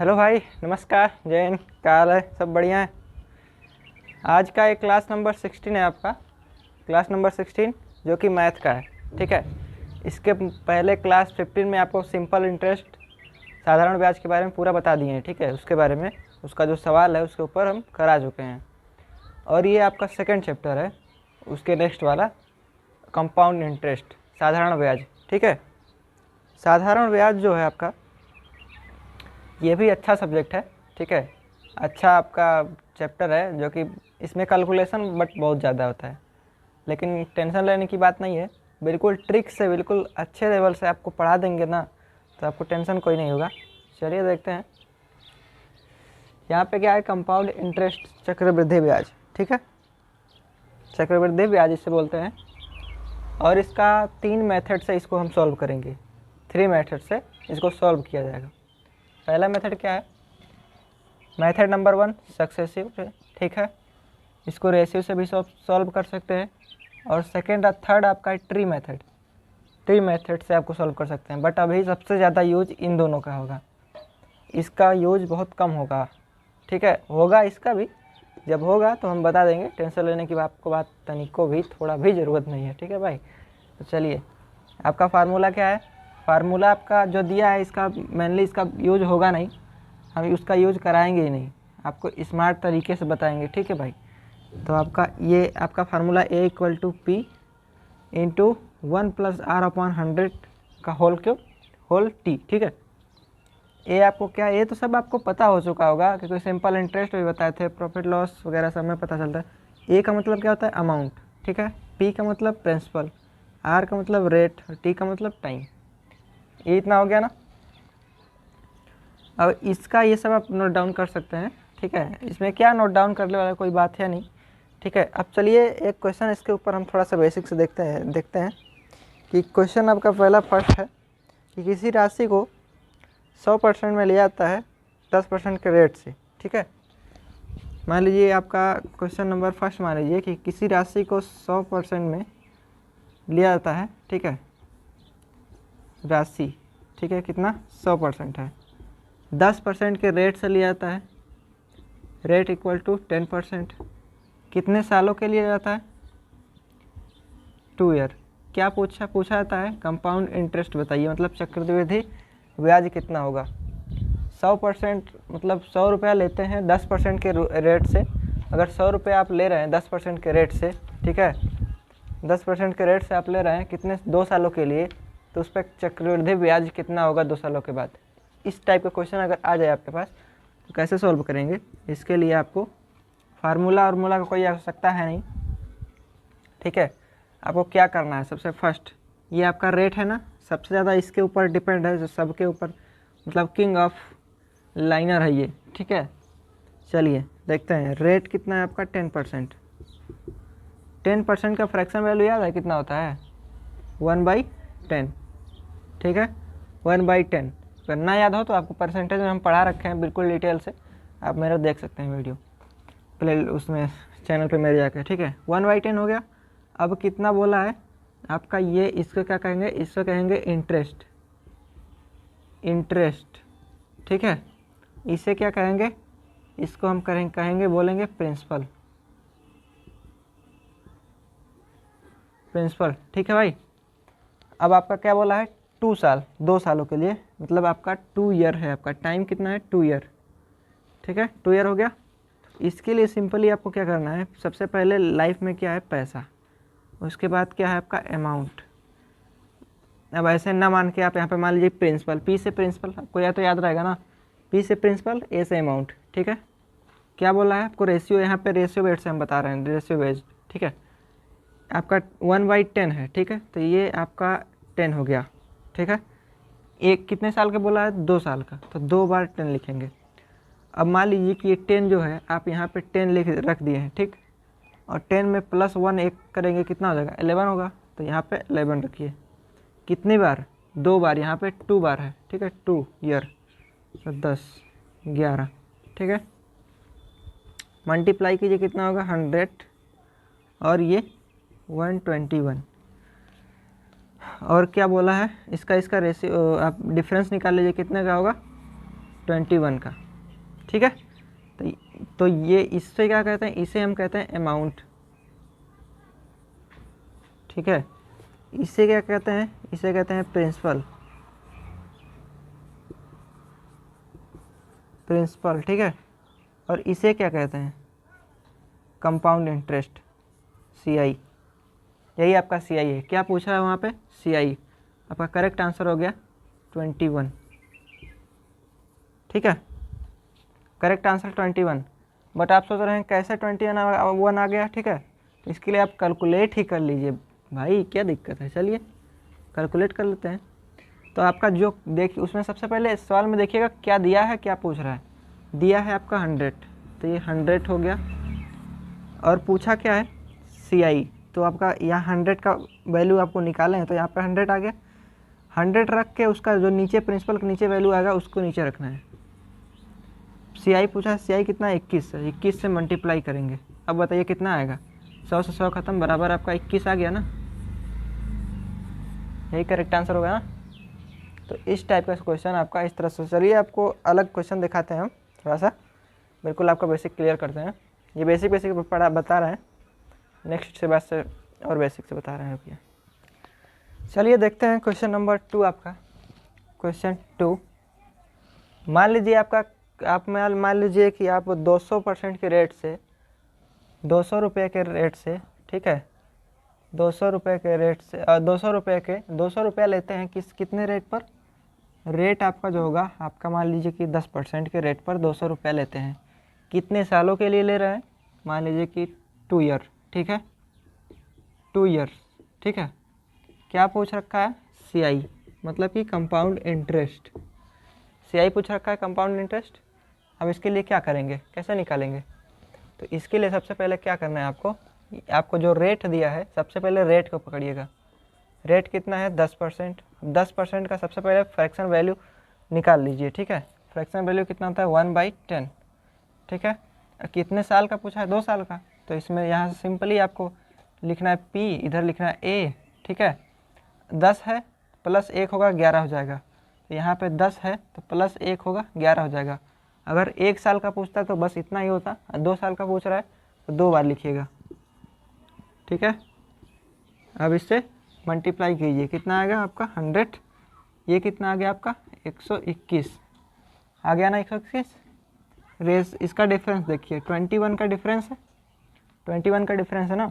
Hello भाई, नमस्कार। जैन, क्या हाल है? सब बढ़िया है। आज का एक क्लास नंबर 16 है आपका, क्लास नंबर 16 जो कि मैथ का है। ठीक है। इसके पहले क्लास 15 में आपको सिंपल इंटरेस्ट, साधारण ब्याज के बारे में पूरा बता दिए हैं। ठीक है, उसके बारे में उसका जो सवाल है उसके ऊपर हम करा चुके हैं। और ये आपका सेकंड चैप्टर है, उसके नेक्स्ट वाला कंपाउंड इंटरेस्ट, साधारण ब्याज। ठीक है। साधारण ब्याज जो है आपका, ये भी अच्छा सब्जेक्ट है। ठीक है, अच्छा आपका चैप्टर है, जो कि इसमें कैलकुलेशन बट बहुत ज़्यादा होता है, लेकिन टेंशन लेने की बात नहीं है। बिल्कुल ट्रिक से, बिल्कुल अच्छे लेवल से आपको पढ़ा देंगे ना, तो आपको टेंशन कोई नहीं होगा। चलिए देखते हैं। यहाँ पे क्या है, कंपाउंड इंटरेस्ट, चक्रवृद्धि ब्याज। ठीक है, चक्रवृद्धि ब्याज इसे बोलते हैं। और इसका 3 मेथड से इसको हम सॉल्व करेंगे। 3 मेथड से इसको सॉल्व किया जाएगा। पहला मेथड क्या है, मेथड नंबर 1 सक्सेसिव। ठीक है, इसको रेशियो से भी सॉल्व कर सकते हैं। और सेकेंड और थर्ड आपका ट्री मेथड, ट्री मेथड से आपको सॉल्व कर सकते हैं। बट अभी सबसे ज़्यादा यूज इन दोनों का होगा, इसका यूज बहुत कम होगा। ठीक है, होगा इसका भी, जब होगा तो हम बता देंगे। टेंशन लेने की आपको बात तनिको भी, थोड़ा भी ज़रूरत नहीं है। ठीक है भाई, तो चलिए। आपका फार्मूला क्या है, फार्मूला आपका जो दिया है, इसका मेनली इसका यूज होगा नहीं, हम उसका यूज कराएंगे ही नहीं, आपको स्मार्ट तरीके से बताएंगे। ठीक है भाई, तो आपका ये आपका formula A equal to P into 1 + r/100 का होल क्यूब होल टी। ठीक है, ये आपको क्या, ये तो सब आपको पता हो चुका होगा, क्योंकि सिंपल इंटरेस्ट भी बताए थे, प्रॉफिट लॉस वगैरह सब में पता चलता है। ए का मतलब क्या होता है, अमाउंट। ठीक है, पी का मतलब प्रिंसिपल, आर का मतलब रेट, टी का मतलब टाइम। ये इतना हो गया ना। अब इसका ये सब आप नोट डाउन कर सकते हैं। ठीक है, इसमें क्या नोट डाउन करने वाला कोई बात है नहीं। ठीक है, अब चलिए एक क्वेश्चन इसके ऊपर हम थोड़ा सा बेसिक से देखते हैं कि क्वेश्चन आपका पहला फर्स्ट है कि किसी राशि को 100% में लिया जाता है 10% के रेट से। ठीक है, मान लीजिए आपका क्वेश्चन नंबर फर्स्ट, मान लीजिए कि किसी राशि को 100% में लिया जाता है। ठीक है, राशि, ठीक है, कितना, 100% है, 10% के रेट से लिया जाता है। Rate equal to 10%। कितने सालों के लिए जाता है, 2 ईयर। क्या पूछा जाता है, कंपाउंड इंटरेस्ट बताइए, मतलब चक्रवृद्धि ब्याज कितना होगा। 100% मतलब 100 रुपया लेते हैं 10% के रेट से। अगर 100 रुपये आप ले रहे हैं 10% के रेट से, ठीक है, 10% के रेट से आप ले रहे हैं कितने, 2 सालों के लिए, तो उस पर चक्रवृद्धि ब्याज कितना होगा 2 सालों के बाद। इस टाइप का क्वेश्चन अगर आ जाए आपके पास, तो कैसे सॉल्व करेंगे। इसके लिए आपको फार्मूला वार्मूला का कोई आवश्यकता है नहीं। ठीक है, आपको क्या करना है, सबसे फर्स्ट ये आपका रेट है ना, सबसे ज़्यादा इसके ऊपर डिपेंड है, जो सबके ऊपर, मतलब किंग ऑफ लाइनर है ये। ठीक है, चलिए देखते हैं। रेट कितना है आपका, 10%। 10% का फ्रैक्शन वैल्यू याद है कितना होता है, 1/10। ठीक है, 1/10। अगर ना याद हो तो आपको परसेंटेज में हम पढ़ा रखे हैं बिल्कुल डिटेल से, आप मेरा देख सकते हैं वीडियो प्ले उसमें, चैनल पे मेरे जाकर। ठीक है, 1/10 हो गया। अब कितना बोला है आपका, ये इसको क्या कहेंगे, इसको कहेंगे इंटरेस्ट, इंटरेस्ट। ठीक है, इसे क्या कहेंगे, इसको हम कहेंगे बोलेंगे प्रिंसिपल, प्रिंसिपल। ठीक है भाई, अब आपका क्या बोला है, 2 साल, 2 सालों के लिए, मतलब आपका 2 ईयर है, आपका टाइम कितना है, 2 ईयर। ठीक है, 2 ईयर हो गया। इसके लिए सिंपली आपको क्या करना है, सबसे पहले लाइफ में क्या है, पैसा, उसके बाद क्या है आपका अमाउंट। अब ऐसे ना मान के आप यहाँ पे मान लीजिए प्रिंसिपल, पी से प्रिंसिपल, आपको या तो याद रहेगा ना, पी से प्रिंसिपल, ए से अमाउंट। ठीक है, क्या बोला है आपको, रेशियो, यहाँ पे रेशियो बेट से हम बता रहे हैं, रेशियो बेस्ड। ठीक है, आपका 1/10 है। ठीक है, तो ये आपका 10 हो गया। ठीक है, एक कितने साल का बोला है, 2 साल का, तो 2 बार 10 लिखेंगे। अब मान लीजिए कि ये 10 जो है, आप यहाँ पे 10 लिख रख दिए हैं। ठीक, और 10 में +1 एक करेंगे कितना हो जाएगा, 11 होगा, तो यहाँ पे 11 रखिए। कितनी बार, 2 बार, यहाँ पे 2 बार है। ठीक है, 2 ईयर, तो 10, 11। ठीक है, मल्टीप्लाई कीजिए कितना होगा, 100, और ये 121। और क्या बोला है, इसका रेशियो आप डिफरेंस निकाल लीजिए कितने का होगा, 21 का, ठीक है। तो ये इससे क्या कहते हैं, इसे हम कहते हैं अमाउंट, ठीक है। इसे क्या कहते हैं, इसे कहते हैं प्रिंसिपल, प्रिंसिपल, ठीक है। और इसे क्या कहते हैं, कंपाउंड इंटरेस्ट, CI। यही आपका CI है। क्या पूछा है वहाँ पे, CI। आपका करेक्ट आंसर हो गया 21, ठीक है। Correct answer 21। बट आप सोच रहे हैं कैसे 21 आ गया, ठीक है। तो इसके लिए आप कैलकुलेट ही कर लीजिए भाई, क्या दिक्कत है। चलिए कैलकुलेट कर लेते हैं। तो आपका जो देखिए उसमें सबसे पहले इस सवाल में देखिएगा क्या दिया है, क्या पूछ रहा है। दिया है आपका 100, तो ये 100 हो गया। और पूछा क्या है, CI। तो आपका यहाँ 100 का वैल्यू आपको निकालें हैं, तो यहाँ पे 100 आ गया। 100 रख के उसका जो नीचे प्रिंसिपल के नीचे वैल्यू आएगा उसको नीचे रखना है। CI पूछा है, CI कितना है, 21 है। 21 से मल्टीप्लाई करेंगे। अब बताइए कितना आएगा, 100 से 100 खत्म, बराबर आपका 21 आ गया ना। यही करेक्ट आंसर होगा ना। तो इस टाइप का क्वेश्चन आपका इस तरह से। चलिए आपको अलग क्वेश्चन दिखाते हैं हम, थोड़ा सा बिल्कुल आपका बेसिक क्लियर करते हैं। ये बेसिक पढ़ा बता रहे हैं, नेक्स्ट से बाद से और बेसिक से बता रहे हैं भैया। चलिए देखते हैं क्वेश्चन नंबर 2 आपका। क्वेश्चन 2, मान लीजिए आप मान लीजिए कि आप 200% के रेट से, 200 रुपये के रेट से, ठीक है, 200 रुपये के रेट से 200 रुपया लेते हैं कितने रेट पर। रेट आपका जो होगा आपका मान लीजिए कि 10% के रेट पर 200 रुपया लेते हैं। कितने सालों के लिए ले रहे हैं, मान लीजिए कि 2 ईयर, ठीक है, 2 ईयर्स, ठीक है। क्या पूछ रखा है, CI, मतलब कि कंपाउंड इंटरेस्ट। CI पूछ रखा है, कंपाउंड इंटरेस्ट। अब इसके लिए क्या करेंगे, कैसे निकालेंगे। तो इसके लिए सबसे पहले क्या करना है आपको जो रेट दिया है, सबसे पहले रेट को पकड़िएगा। रेट कितना है, 10%। 10% का सबसे पहले फ्रैक्शन वैल्यू निकाल लीजिए, ठीक है। फ्रैक्शन वैल्यू कितना होता है, 1/10, ठीक है। कितने साल का पूछा है, 2 साल का। तो इसमें यहाँ से सिंपली आपको लिखना है P, इधर लिखना है A, ठीक है। 10 है प्लस 1 होगा 11 हो जाएगा। तो यहाँ पे 10 है तो प्लस 1 होगा 11 हो जाएगा। अगर 1 साल का पूछता तो बस इतना ही होता, 2 साल का पूछ रहा है तो 2 बार लिखिएगा, ठीक है। अब इससे मल्टीप्लाई कीजिए, कितना आएगा आपका 100, ये कितना आ गया आपका 121 आ गया ना, 121। रेस इसका डिफरेंस देखिए, 21 का डिफरेंस है, 21 का डिफरेंस है ना।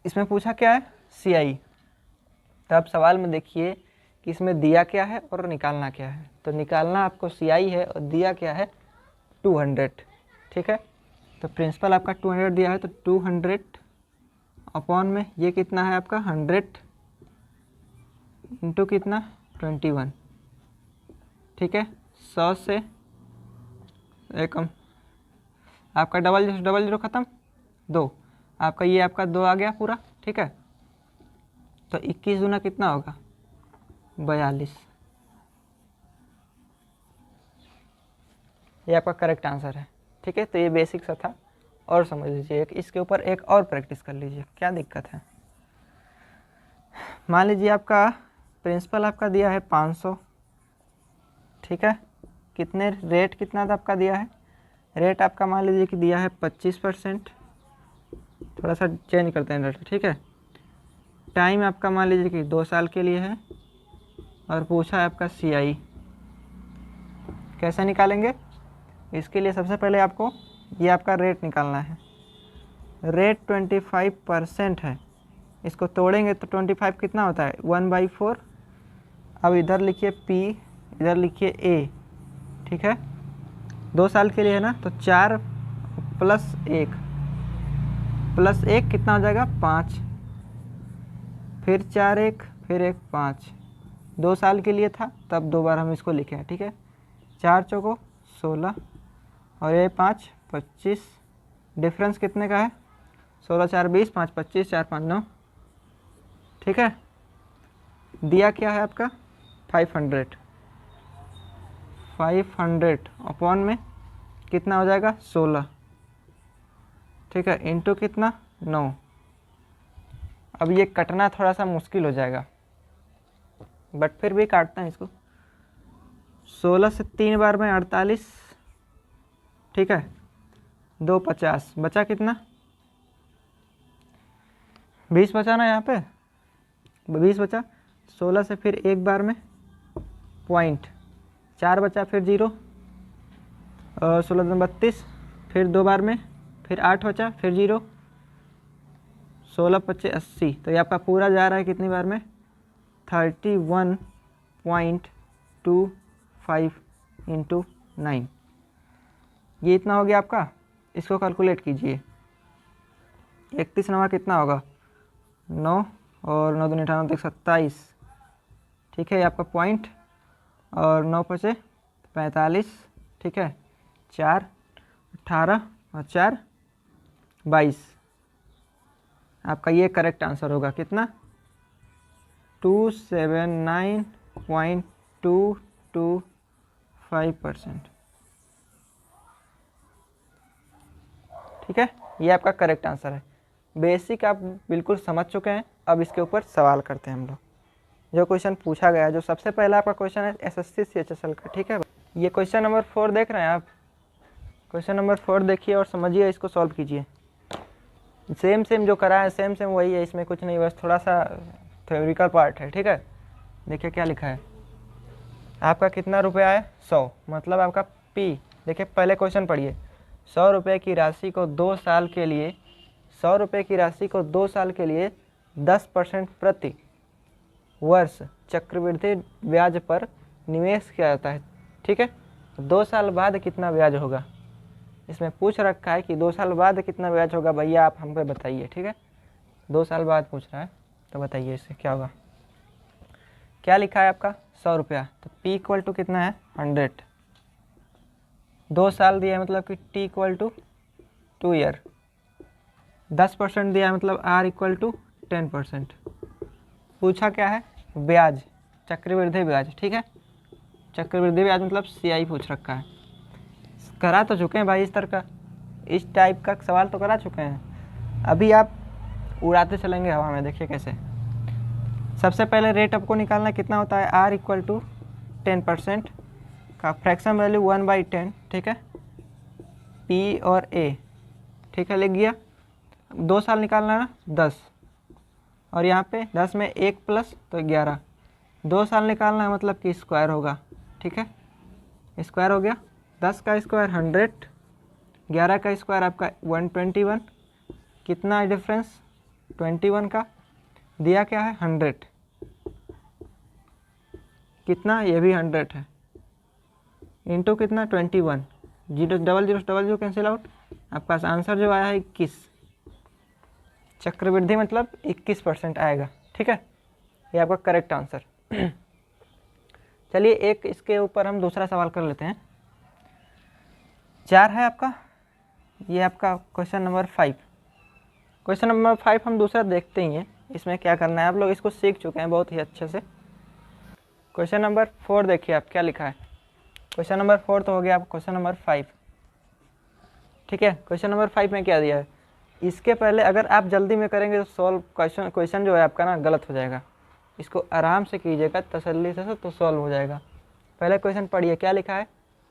इसमें पूछा क्या है, CI। तो आप सवाल में देखिए कि इसमें दिया क्या है और निकालना क्या है। तो निकालना आपको CI है और दिया क्या है 200, ठीक है। तो प्रिंसिपल आपका 200 दिया है, तो 200 अपॉन में ये कितना है आपका 100 इंटू कितना 21, ठीक है। 100 से एक आपका डबल जीरो ख़त्म, 2 आपका, ये आपका 2 आ गया पूरा, ठीक है। तो 21 दूना कितना होगा 42, ये आपका करेक्ट आंसर है, ठीक है। तो ये बेसिक सा था, और समझ लीजिए इसके ऊपर एक और प्रैक्टिस कर लीजिए, क्या दिक्कत है। मान लीजिए आपका प्रिंसिपल आपका दिया है 500, ठीक है। कितने रेट कितना था आपका दिया है, रेट आपका मान लीजिए कि दिया है 25%, थोड़ा सा चेंज करते हैं रेट, ठीक है। टाइम आपका मान लीजिए कि 2 साल के लिए है, और पूछा है आपका CI। कैसे निकालेंगे, इसके लिए सबसे पहले आपको ये आपका रेट निकालना है। रेट 25% है, इसको तोड़ेंगे तो 25 कितना होता है 1/4। अब इधर लिखिए P, इधर लिखिए A, ठीक है। 2 साल के लिए है ना, तो 4 प्लस 1 कितना हो जाएगा 5, फिर 4 1 फिर 1 5। 2 साल के लिए था तब 2 बार हम इसको लिखे हैं, ठीक है। 4 चौको 16 और ये 5 25, डिफरेंस कितने का है 16 4 20, 5 25, 4 5 9, ठीक है। दिया क्या है आपका 500 अपॉन में कितना हो जाएगा 16, ठीक है, इंटू कितना 9। अब ये कटना थोड़ा सा मुश्किल हो जाएगा, बट फिर भी काटते हैं इसको। 16 से 3 बार में 48, ठीक है, 2 50, बचा कितना, 20 बचा ना, यहाँ पे 20 बचा। 16 से फिर एक बार में पॉइंट, 4 बचा, फिर 0, और 16 32, फिर 2 बार में, फिर 8 बचा, फिर 0, 16 25 80। तो ये आपका पूरा जा रहा है कितनी बार में, 31.25 इंटू 9, ये इतना हो गया आपका। इसको कैलकुलेट कीजिए, 31 नवा कितना होगा, 9, और 9 दूनी 98 तक 27, ठीक है, ये आपका पॉइंट, और 9 पचे 45, ठीक है, 4 18 और 4 22, आपका ये करेक्ट आंसर होगा कितना, 279.225%, ठीक है, ये आपका करेक्ट आंसर है। बेसिक आप बिल्कुल समझ चुके हैं। अब इसके ऊपर सवाल करते हैं हम लोग। जो क्वेश्चन पूछा गया है, जो सबसे पहला आपका क्वेश्चन है एसएससी सीएचएसएल का, ठीक है। ये क्वेश्चन नंबर 4 देख रहे हैं आप, क्वेश्चन नंबर 4 देखिए और समझिए, इसको सॉल्व कीजिए। सेम जो करा है सेम वही है, इसमें कुछ नहीं, बस थोड़ा सा थ्योरिकल पार्ट है, ठीक है। देखिए क्या लिखा है, आपका कितना रुपया है, 100, मतलब आपका पी। देखिए पहले क्वेश्चन पढ़िए, 100 रुपये की राशि को 2 साल के लिए, 100 रुपये की राशि को 2 साल के लिए 10% प्रति वर्ष चक्रवृद्धि ब्याज पर निवेश किया जाता है, ठीक है। 2 साल बाद कितना ब्याज होगा, इसमें पूछ रखा है कि 2 साल बाद कितना ब्याज होगा, भैया आप हमको बताइए, ठीक है। 2 साल बाद पूछ रहा है, तो बताइए इससे क्या होगा। क्या लिखा है आपका, 100 रुपया, तो P इक्वल टू कितना है, 100, 2 साल दिया है मतलब कि T इक्वल टू 2 ईयर, 10% दिया है मतलब R इक्वल टू 10%। पूछा क्या है, ब्याज, चक्रवृद्धि ब्याज, ठीक है। चक्रवृद्धि ब्याज मतलब CI पूछ रखा है। करा तो चुके हैं भाई, इस तरह का, इस टाइप का सवाल तो करा चुके हैं। अभी आप उड़ाते चलेंगे हवा में, देखिए कैसे। सबसे पहले रेट आपको निकालना कितना होता है, R इक्वल टू 10% का फ्रैक्शन वैल्यू 1/10, ठीक है, P और A, ठीक है, लिख गया। 2 साल निकालना है ना, 10, और यहाँ पे 10 में 1 प्लस तो 11, 2 साल निकालना है मतलब कि स्क्वायर होगा, ठीक है, स्क्वायर हो गया। 10 का स्क्वायर 100, 11 का स्क्वायर आपका 121, कितना है डिफरेंस, 21 का, दिया क्या है 100, कितना, ये भी 100 है, इंटू कितना 21, 0 डबल जीरो कैंसिल आउट, आपके पास आंसर जो आया है 21। चक्रवृद्धि मतलब 21% आएगा, ठीक है, ये आपका करेक्ट आंसर। चलिए एक इसके ऊपर हम दूसरा सवाल कर लेते हैं। 4 है आपका, ये आपका क्वेश्चन नंबर 5। क्वेश्चन नंबर 5 हम दूसरा देखते ही हैं, इसमें क्या करना है, आप लोग इसको सीख चुके हैं बहुत ही अच्छे से। क्वेश्चन नंबर 4 देखिए आप क्या लिखा है, क्वेश्चन नंबर 4 तो हो गया आप, क्वेश्चन नंबर 5, ठीक है। क्वेश्चन नंबर 5 में क्या दिया है, इसके पहले अगर आप जल्दी में करेंगे तो सॉल्व क्वेश्चन जो है आपका ना गलत हो जाएगा, इसको आराम से कीजिएगा तसल्ली से तो सॉल्व हो जाएगा। पहले क्वेश्चन पढ़िए, क्या लिखा है,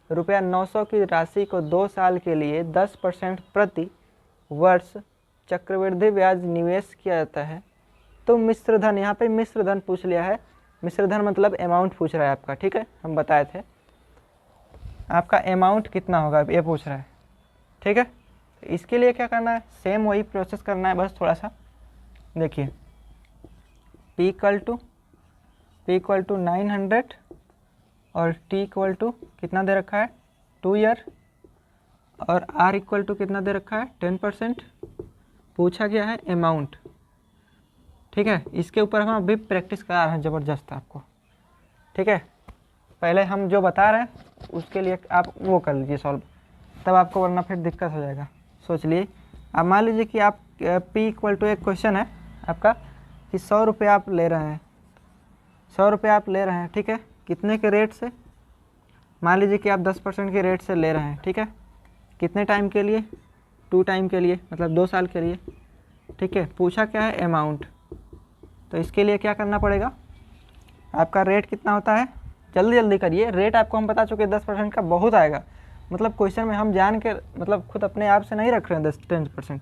रुपया 900 की राशि को 2 साल के लिए 10% प्रति वर्ष चक्रवृद्धि ब्याज निवेश किया जाता है, तो मिश्र धन, यहाँ पे मिश्र धन पूछ लिया है, मिश्र धन मतलब अमाउंट पूछ रहा है आपका, ठीक है, हम बताए थे आपका अमाउंट कितना होगा ये पूछ रहा है, ठीक है। इसके लिए क्या करना है, सेम वही प्रोसेस करना है, बस थोड़ा सा देखिए, P इक्वल टू 900 और T इक्वल टू कितना दे रखा है 2 ईयर, और R इक्वल टू कितना दे रखा है 10%। पूछा गया है अमाउंट, ठीक है। इसके ऊपर हम अभी प्रैक्टिस करा रहे हैं ज़बरदस्त आपको, ठीक है। पहले हम जो बता रहे हैं उसके लिए आप वो कर लीजिए सॉल्व, तब आपको, वरना फिर दिक्कत हो जाएगा। सोच लिए, अब मान लीजिए कि आप P इक्वल टू, एक क्वेश्चन है आपका कि 100 रुपये आप ले रहे हैं, 100 रुपये आप ले रहे हैं, ठीक है, कितने के रेट से, मान लीजिए कि आप 10% के रेट से ले रहे हैं, ठीक है, कितने टाइम के लिए, 2 टाइम के लिए, मतलब 2 साल के लिए, ठीक है। पूछा क्या है अमाउंट, तो इसके लिए क्या करना पड़ेगा, आपका रेट कितना होता है जल्दी जल्दी करिए। रेट आपको हम बता चुके 10% का बहुत आएगा। मतलब क्वेश्चन में हम जान के मतलब खुद अपने आप से नहीं रख रहे हैं 10%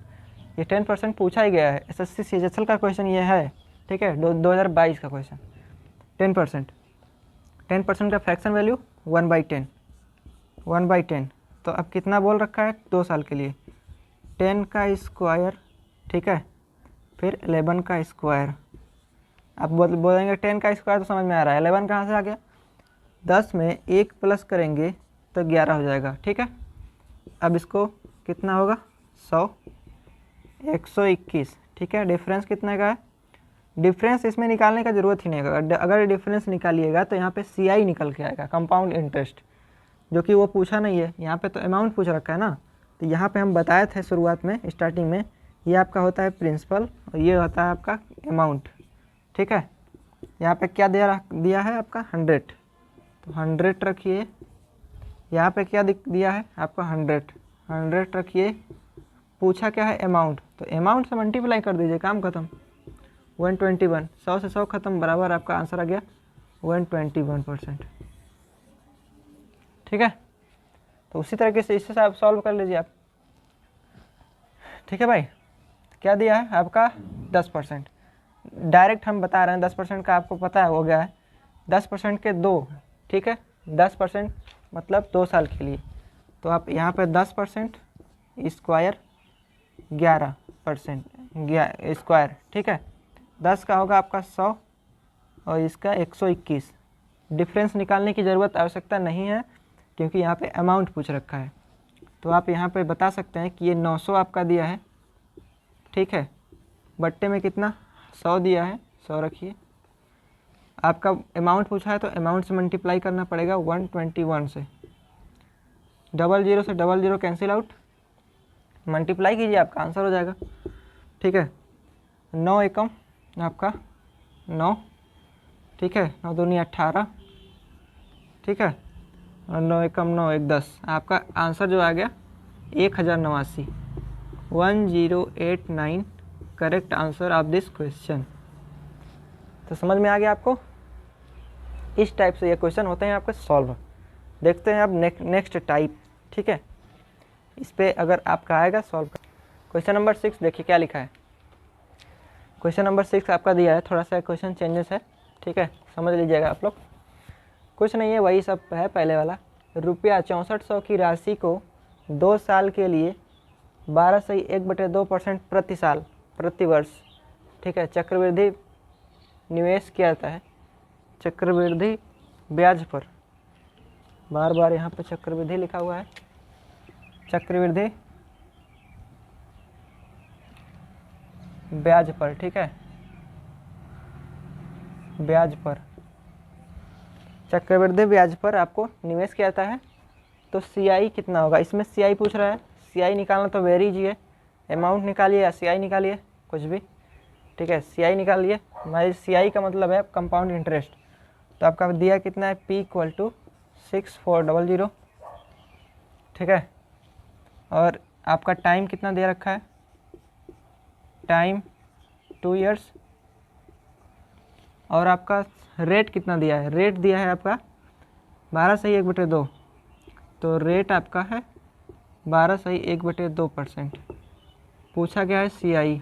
ये 10% पूछा ही गया है। SSC CHSL का क्वेश्चन ये है, ठीक है, 2022 का क्वेश्चन। 10% का फ्रैक्शन वैल्यू 1/10, 1/10। तो अब कितना बोल रखा है 2 साल के लिए, 10 का स्क्वायर, ठीक है, फिर 11 का स्क्वायर। आप बोलेंगे 10 का स्क्वायर तो समझ में आ रहा है, 11 कहाँ से आ गया, 10 में 1 प्लस करेंगे तो 11 हो जाएगा, ठीक है। अब इसको कितना होगा 100, 121, ठीक है। डिफरेंस कितने का है, डिफरेंस इसमें निकालने का ज़रूरत ही नहीं है। अगर डिफरेंस निकालिएगा तो यहाँ पे CI निकल के आएगा, कंपाउंड इंटरेस्ट, जो कि वो पूछा नहीं है। यहाँ पे तो अमाउंट पूछ रखा है ना, तो यहाँ पे हम बताए थे शुरुआत में, स्टार्टिंग में, ये आपका होता है प्रिंसिपल और ये होता है आपका अमाउंट, ठीक है। यहाँ पे क्या दिया है आपका 100, तो 100 रखिए। यहाँ पे क्या दिया है आपका 100 रखिए। पूछा क्या है अमाउंट, तो अमाउंट से मल्टीप्लाई कर दीजिए, काम खत्म। 121, 100 से 100 खत्म, बराबर आपका आंसर आ गया 121%, ठीक है। तो उसी तरीके से इससे आप सॉल्व कर लीजिए आप, ठीक है भाई। क्या दिया है आपका 10%, डायरेक्ट हम बता रहे हैं 10% का, आपको पता है हो गया है 10% के 2, ठीक है। 10% मतलब 2 साल के लिए, तो आप यहाँ पे 10% स्क्वायर 11% स्क्वायर, ठीक है। 10 का होगा आपका 100 और इसका 121। डिफरेंस निकालने की ज़रूरत आवश्यकता नहीं है क्योंकि यहाँ पे अमाउंट पूछ रखा है। तो आप यहाँ पे बता सकते हैं कि ये 900 आपका दिया है, ठीक है। बट्टे में कितना 100 दिया है, 100 रखिए। आपका अमाउंट पूछा है तो अमाउंट से मल्टीप्लाई करना पड़ेगा 121 से। 00 से 00 कैंसिल आउट, मल्टीप्लाई कीजिए, आपका आंसर हो जाएगा, ठीक है। 9 एकम आपका 9, ठीक है, 9 दूनी 18, ठीक है, और 9 एकम 9 1 10। आपका आंसर जो आ गया 1089, 1089 correct answer of this question. तो समझ में आ गया आपको, इस टाइप से ये क्वेश्चन होते हैं आपके सॉल्व। देखते हैं अब नेक्स्ट टाइप, ठीक है। इस पे अगर आपका आएगा सॉल्व कर। क्वेश्चन नंबर 6 देखिए क्या लिखा है। क्वेश्चन नंबर 6 आपका दिया है, थोड़ा सा क्वेश्चन चेंजेस है, ठीक है, समझ लीजिएगा आप लोग। कुछ नहीं है, वही सब है पहले वाला। रुपया 6400 की राशि को 2 साल के लिए 12.1/2% प्रति साल प्रति वर्ष, ठीक है, चक्रवृद्धि निवेश किया जाता है। चक्रवृद्धि ब्याज पर, बार बार यहाँ पे चक्रवृद्धि लिखा हुआ है, चक्रवृद्धि ब्याज पर, ठीक है, ब्याज पर, चक्रवृद्धि ब्याज पर आपको निवेश किया जाता है। तो CI कितना होगा, इसमें CI पूछ रहा है। CI निकालना तो वेरी इजी है, अमाउंट निकालिए या CI निकालिए, कुछ भी, ठीक है। CI निकालिए, हमारी CI का मतलब है कंपाउंड इंटरेस्ट। तो आपका दिया कितना है, P = 6400, ठीक है। और आपका टाइम कितना दे रखा है, टाइम 2 इयर्स। और आपका रेट कितना दिया है, रेट दिया है आपका 12/1/2। तो रेट आपका है 12/1/2%। पूछा गया है CI।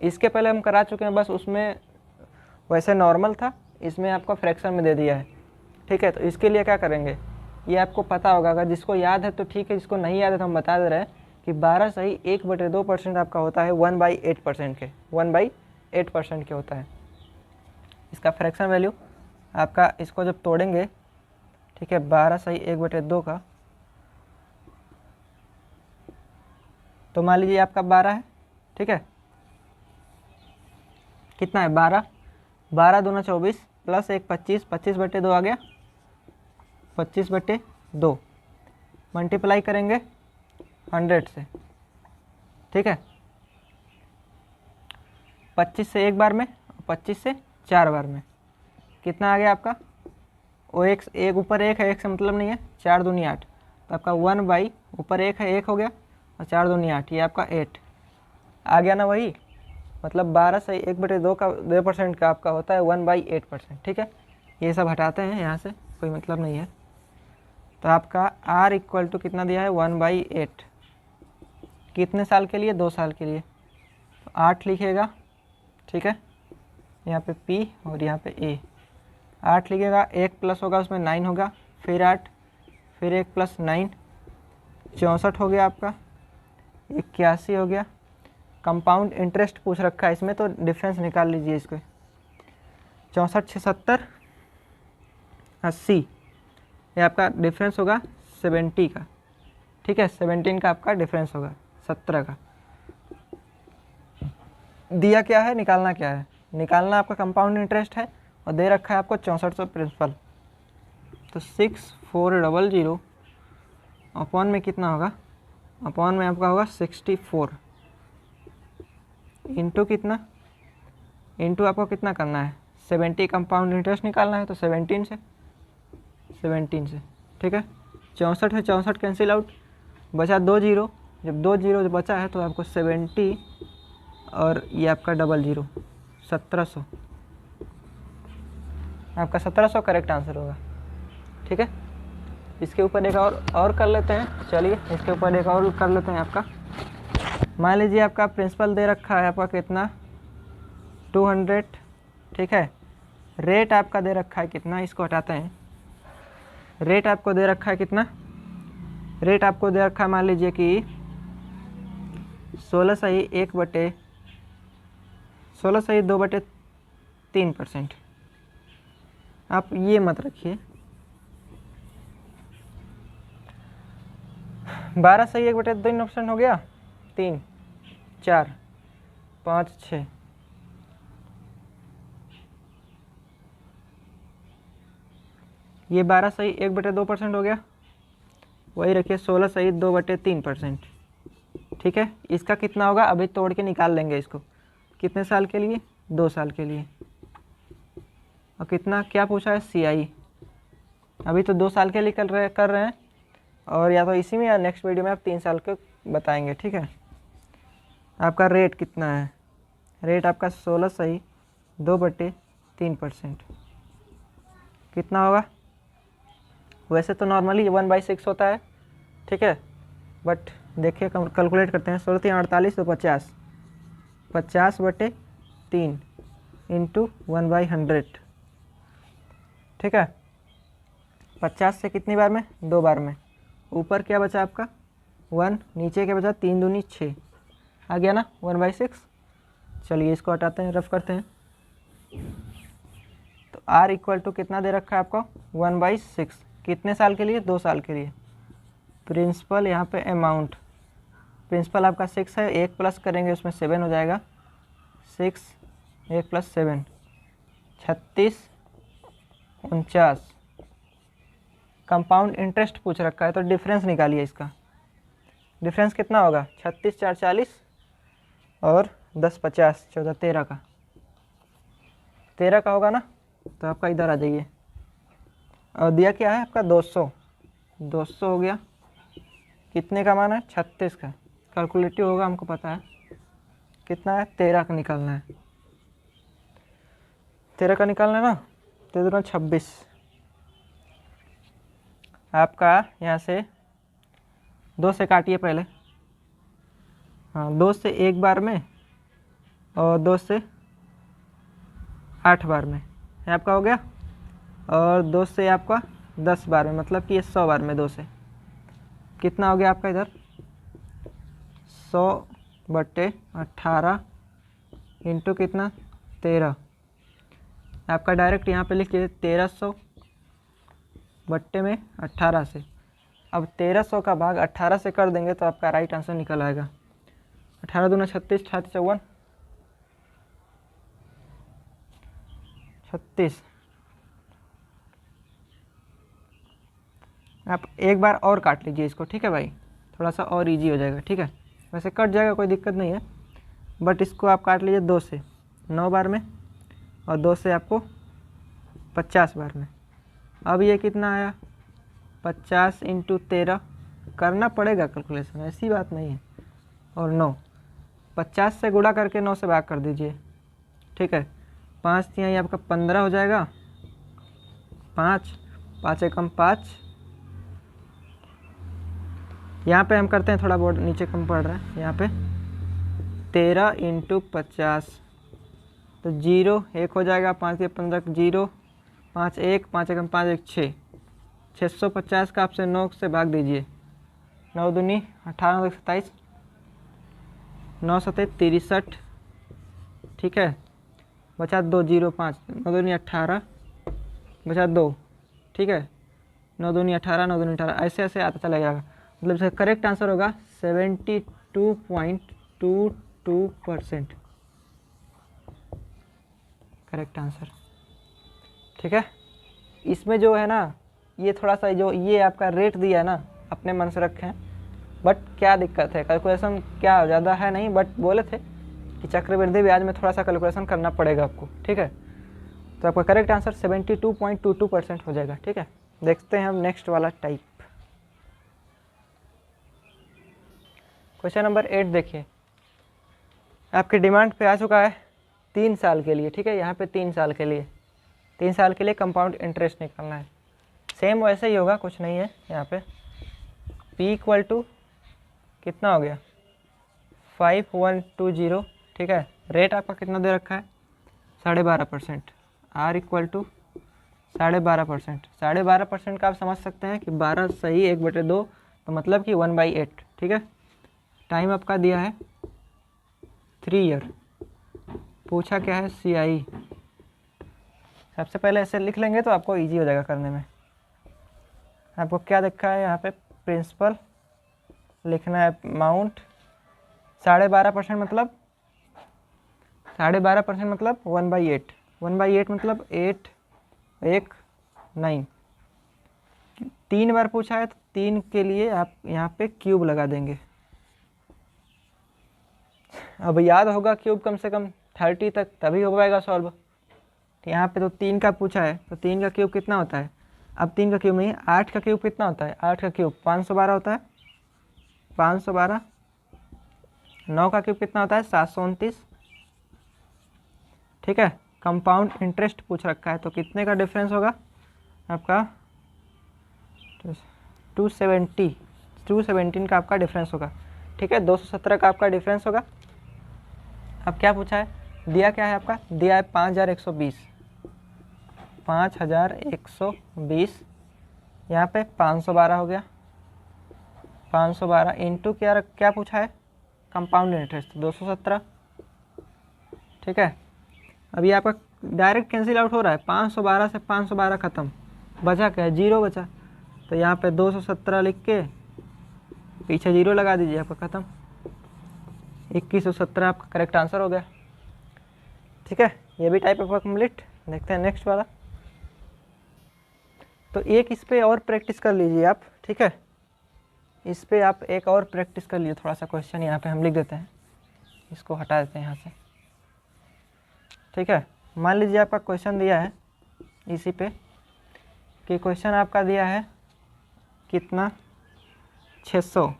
इसके पहले हम करा चुके हैं, बस उसमें वैसे नॉर्मल था, इसमें आपका फ्रैक्शन में दे दिया है, ठीक है। तो इसके लिए क्या करेंगे, ये आपको पता होगा, अगर जिसको याद है तो ठीक है, जिसको नहीं याद है तो हम बता दे रहे हैं कि 12/1/2% आपका होता है 1/8% के, 1/8% के होता है इसका फ्रैक्शन वैल्यू। आपका इसको जब तोड़ेंगे, ठीक है, 12/1/2 का, तो मान लीजिए आपका 12 है, ठीक है, कितना है 12, 12 दूना 24 प्लस 1 25, 25/2 आ गया, 25/2 मल्टीप्लाई करेंगे 100 से, ठीक है। 25 से एक बार में, 25 से 4 बार में, कितना आ गया आपका, वो एक ऊपर 1 है, 1 से मतलब नहीं है, 4 दूनी 8, तो आपका 1 ऊपर 1 है, 1 हो गया, और 4 दूनी 8, ये आपका 8 आ गया ना वही। मतलब 12 से 1/2 का 2% का आपका होता है 1/8%। ठीक है, ये सब हटाते हैं यहाँ से, कोई मतलब नहीं है। तो आपका r इक्वल टू कितना दिया है 1/8, कितने साल के लिए, 2 साल के लिए, तो 8 लिखेगा। ठीक है, यहाँ पे p और यहाँ पे a, 8 लिखेगा, 1 प्लस होगा उसमें 9 होगा, फिर 8, फिर 1 प्लस 9, 64 हो गया आपका, 81 हो गया। कंपाउंड इंटरेस्ट पूछ रखा है इसमें, तो डिफरेंस निकाल लीजिए इसको। 64 6 70 80, ये आपका डिफरेंस होगा 70 का। ठीक है, 17 का आपका डिफरेंस होगा 17 का। दिया क्या है, निकालना क्या है, निकालना आपका कंपाउंड इंटरेस्ट है और दे रखा है आपको 6400 प्रिंसिपल। तो 6400 अपॉन में कितना होगा, अपॉन में आपका होगा 64 इंटू कितना, इंटू आपको कितना करना है 70, कंपाउंड इंटरेस्ट निकालना है तो 17 से। ठीक है, 64 है, 64 कैंसिल आउट, बचा 2 जीरो। जब 2 जीरो बचा है तो आपको 70 और ये आपका 00 1700, आपका 1700 करेक्ट आंसर होगा। ठीक है, इसके ऊपर एक और कर लेते हैं। चलिए इसके ऊपर एक और कर लेते हैं आपका। मान लीजिए आपका प्रिंसिपल दे रखा है आपका कितना 200। ठीक है, रेट आपका दे रखा है कितना, इसको हटाते हैं। रेट आपको दे रखा है कितना, रेट आपको दे रखा है मान लीजिए कि 16/2/3%। आप ये मत रखिए, 12/1/3% हो गया, 3 4 5 6, ये 12/1/2% हो गया, वही रखिए 16/2/3%। ठीक है, इसका कितना होगा अभी तोड़ के निकाल लेंगे इसको, कितने साल के लिए, 2 साल के लिए। और कितना क्या पूछा है CI, अभी तो 2 साल के लिए कर रहे हैं, और या तो इसी में या नेक्स्ट वीडियो में आप 3 साल के बताएंगे। ठीक है, आपका रेट कितना है, रेट आपका 16/2/3% कितना होगा। वैसे तो नॉर्मली 1/6 होता है। ठीक है, बट देखिए कैलकुलेट करते हैं, 16×3 = 48, तो 50, 50/3 इंटू 1/100। ठीक है, 50 से कितनी बार में, 2 बार में। ऊपर क्या बचा आपका 1, नीचे क्या बचा 3 दूनी 6, आ गया ना 1/6। चलिए इसको हटाते हैं, रफ करते हैं। तो r इक्वल टू कितना दे रखा है आपको 1/6, कितने साल के लिए, 2 साल के लिए। प्रिंसिपल यहाँ पे अमाउंट, प्रिंसिपल आपका 6 है, 1 प्लस करेंगे उसमें 7 हो जाएगा, 6 1 + 7 36 49। कंपाउंड इंटरेस्ट पूछ रखा है तो डिफरेंस निकालिए इसका। डिफरेंस कितना होगा 36 4 40 और 10 50 14 13 का, 13 का होगा ना। तो आपका इधर आ जाइए, और दिया क्या है आपका 200 हो गया, कितने का मान है 36 का। कैलकुलेटिव होगा, हमको पता है कितना है, 13 का निकालना है, 13 का निकालना है ना। 13 26, आपका यहाँ से 2 से काटिए पहले, हाँ 2 से 1 बार में और 2 से 8 बार में, ये आपका हो गया। और 2 से आपका 10 बार में, मतलब कि ये 100 बार में 2 से कितना हो गया आपका इधर 100/18 इंटू कितना 13। आपका डायरेक्ट यहाँ पे लिखिए 1300/18 से। अब 1300 का भाग 18 से कर देंगे तो आपका राइट आंसर निकल आएगा। 18 दूना 36, 38 54 36। आप एक बार और काट लीजिए इसको, ठीक है भाई, थोड़ा सा और इजी हो जाएगा। ठीक है, वैसे कट जाएगा, कोई दिक्कत नहीं है, बट इसको आप काट लीजिए 2 से 9 बार में और 2 से आपको 50 बार में। अब ये कितना आया 50 × 13, करना पड़ेगा कैलकुलेशन, ऐसी बात नहीं है। और 9 50 से गुणा करके 9 से भाग कर दीजिए, ठीक है। 5 तिहाई आपका 15 हो जाएगा, 5 5 एकम 5। यहाँ पे हम करते हैं, थोड़ा बहुत नीचे कम पड़ रहा है यहाँ पे, 13 × 50 तो 0 1 हो जाएगा, 5 या 15 0, 5 1, 5 एकम 5 1 6, 650 का आपसे 9 से भाग दीजिए, 9 दूनी 18 27, 9 7 63, ठीक है। बचा 2 0 5, 9 दूनी 18, बचा 2, ठीक है। 9 दूनी 18, 9 दूनी 18, ऐसे ऐसे आता चला जाएगा। मतलब इसका करेक्ट आंसर होगा 72.22%, करेक्ट आंसर, ठीक है। इसमें जो है ना, ये थोड़ा सा जो ये आपका रेट दिया है ना, अपने मन से रखें, बट क्या दिक्कत है, कैलकुलेशन क्या ज़्यादा है नहीं, बट बोले थे कि चक्रवृद्धि ब्याज में थोड़ा सा कैलकुलेशन करना पड़ेगा आपको, ठीक है। तो आपका करेक्ट आंसर 72.22% हो जाएगा, ठीक है। देखते हैं हम नेक्स्ट वाला टाइप। क्वेश्चन नंबर 8 देखिए, आपकी डिमांड पे आ चुका है 3 साल के लिए, ठीक है। यहाँ पे 3 साल के लिए, 3 साल के लिए कंपाउंड इंटरेस्ट निकालना है। सेम वैसे ही होगा, कुछ नहीं है यहाँ पे। P इक्वल टू कितना हो गया 5120, ठीक है। रेट आपका कितना दे रखा है 12.5%। R equal to 12.5%। 12.5% का आप समझ सकते हैं कि 12 सही 1/2, तो मतलब कि 1/8, ठीक है। टाइम आपका दिया है 3 ईयर। पूछा क्या है CI। सबसे पहले ऐसे लिख लेंगे तो आपको इजी हो जाएगा करने में। आपको क्या देखा है यहाँ पे, प्रिंसिपल लिखना है, अमाउंट 12.5% मतलब 12.5% मतलब 1/8, 1/8 मतलब 8 1 9। 3 बार पूछा है तो 3 के लिए आप यहाँ पे क्यूब लगा देंगे। अब याद होगा क्यूब कम से कम 30 तक, तभी हो पाएगा सॉल्व। तो यहाँ पे तो 3 का पूछा है, तो 3 का क्यूब कितना होता है। अब 3 का क्यूब नहीं, 8 का क्यूब कितना होता है, 8 का क्यूब 512 होता है, 512। 9 का क्यूब कितना होता है 729, ठीक है। कंपाउंड इंटरेस्ट पूछ रखा है, तो कितने का डिफरेंस होगा आपका 217 का आपका डिफरेंस होगा, ठीक है। 217 का आपका डिफरेंस होगा। अब क्या पूछा है, दिया क्या है आपका, दिया है 5120, 5120। यहाँ पे 512 हो गया, 512 इंटू क्या पूछा है कंपाउंड इंटरेस्ट 217, ठीक है। अभी आपका डायरेक्ट कैंसिल आउट हो रहा है, 512 से 512 ख़त्म, बचा क्या है 0 बचा। तो यहाँ पे 217 लिख के पीछे 0 लगा दीजिए, आपका ख़त्म। 2117 आपका करेक्ट आंसर हो गया, ठीक है। ये भी टाइप आपका कंप्लीट। देखते हैं नेक्स्ट वाला। तो एक इस पे और प्रैक्टिस कर लीजिए आप, ठीक है। इस पे आप एक और प्रैक्टिस कर लीजिए थोड़ा सा। क्वेश्चन यहाँ पे हम लिख देते हैं, इसको हटा देते हैं यहाँ से, ठीक है। मान लीजिए आपका क्वेश्चन दिया है इसी पे कि क्वेश्चन आपका दिया है कितना 600,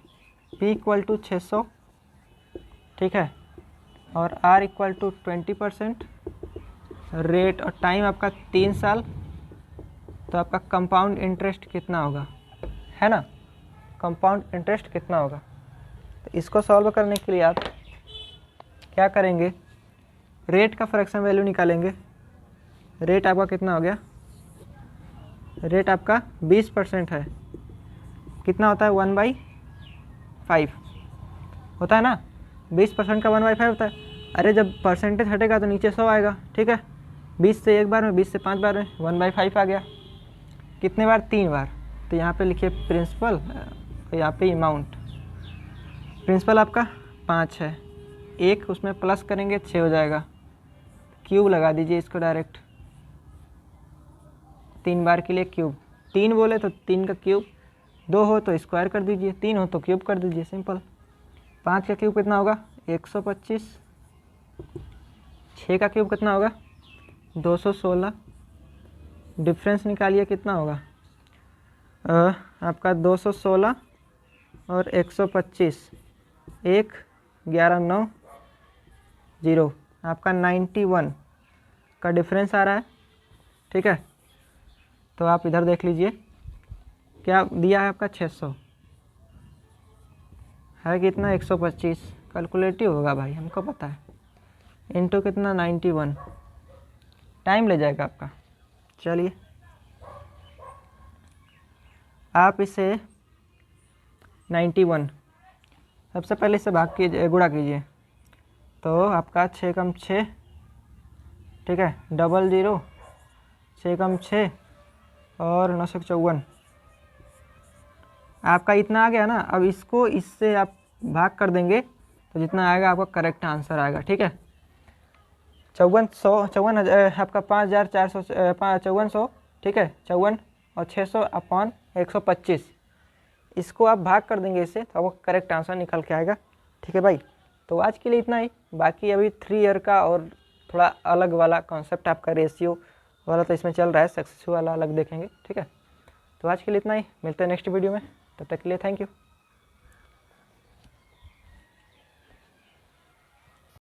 P इक्वल टू 600, ठीक है। और R इक्वल टू 20%, रेट और टाइम आपका 3 साल। तो आपका कंपाउंड इंटरेस्ट कितना होगा, है ना, कंपाउंड इंटरेस्ट कितना होगा। तो इसको सॉल्व करने के लिए आप क्या करेंगे, रेट का फ्रैक्शन वैल्यू निकालेंगे। रेट आपका कितना हो गया, रेट आपका 20% है, कितना होता है 1/5 होता है ना। 20% का 1/5 होता है। अरे जब परसेंटेज हटेगा तो नीचे 100 आएगा, ठीक है। 20 से 1 बार में, 20 से 5 बार में 1/5 आ गया। कितने बार, 3 बार। तो यहाँ पे लिखिए प्रिंसिपल, यहाँ पे अमाउंट। प्रिंसिपल आपका 5 है, 1 उसमें प्लस करेंगे 6 हो जाएगा। क्यूब लगा दीजिए इसको डायरेक्ट, 3 बार के लिए क्यूब। 3 बोले तो 3 का क्यूब, 2 हो तो स्क्वायर कर दीजिए, 3 हो तो क्यूब कर दीजिए, सिंपल। 5 का क्यूब कितना होगा 125, 6 का क्यूब कितना होगा 216। डिफरेंस निकालिए कितना होगा आपका 216 और 125, 1 11 9 0, आपका 91 का डिफरेंस आ रहा है। ठीक है, तो आप इधर देख लीजिए क्या दिया है आपका 600 है कितना 125, कैलकुलेटिव होगा भाई हमको पता है, इंटू कितना 91, टाइम ले जाएगा आपका। चलिए आप इसे 91 सबसे पहले इसे भाग कीजिए, गुणा कीजिए, तो आपका 6 कम 6, ठीक है, 00, 6 कम 6 और 954, आपका इतना आ गया ना। अब इसको इससे आप भाग कर देंगे तो जितना आएगा आपका करेक्ट आंसर आएगा। ठीक है, 5400 आपका 5400 5400, ठीक है, 54 और 600 अपॉन 125, इसको आप भाग कर देंगे इससे तो आपको करेक्ट आंसर निकल के आएगा। ठीक है भाई, तो आज के लिए इतना ही। बाकी अभी 3 ईयर का और थोड़ा अलग वाला कॉन्सेप्ट आपका रेशियो वाला तो इसमें चल रहा है, सक्सेस वाला अलग देखेंगे। ठीक है, तो आज के लिए इतना ही, मिलते हैं नेक्स्ट वीडियो में, तब तक के लिए थैंक यू।